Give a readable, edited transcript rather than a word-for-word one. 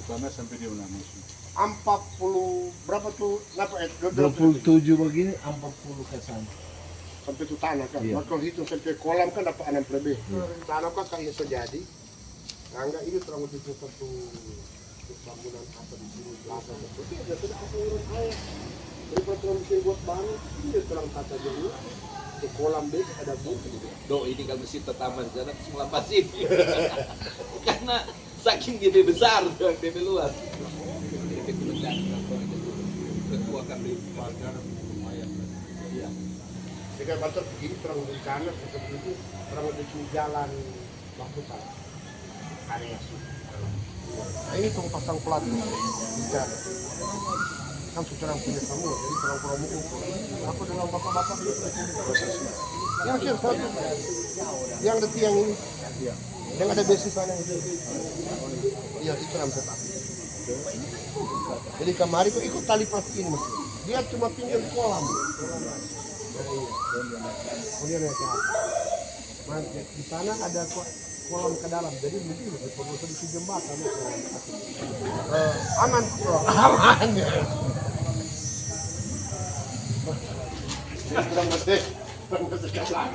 Tanah sampai di mana masuk? 40 berapa tuh? Kenapa 27 begini, 40 ke sana. sampai itu tanah kan? Iya. Kalau hitung sampai kolam kan dapat 6 lebih. Tanah kan kayak sejadi. Tangga ini terlalu di satu bangunan apa di sini belakang. Oke, udah sudah saluran air. Jadi peraturan mesin buat baru, ini dia terang tata dulu. Di kolam deh ada bukti. Do ini kalau mesin taman sana semua pasir. Karena saking gede besar tuh gede luas. Ketua kami pagar lumayan. Iya. Dengan kantor begini terang di kanan seperti itu terang di jalan Bakutan. Area sih. Nah ini tuh pasang plat bicara. Kan sudah punya kamu, jadi terang promo ukur. Aku dengan bapak-bapak itu yang sih satu, yang di tiang ini, yang ada besi sana itu. Iya itu terang tetap. Jadi kemarin kok ikut tali plastik ini mas. Dia cuma pinjam kolam. Kemudian ya kan. Di sana ada kolam ke dalam, jadi mungkin lebih perlu sedikit jembatan. Aman, bro. Aman ya. Kurang masih kalah.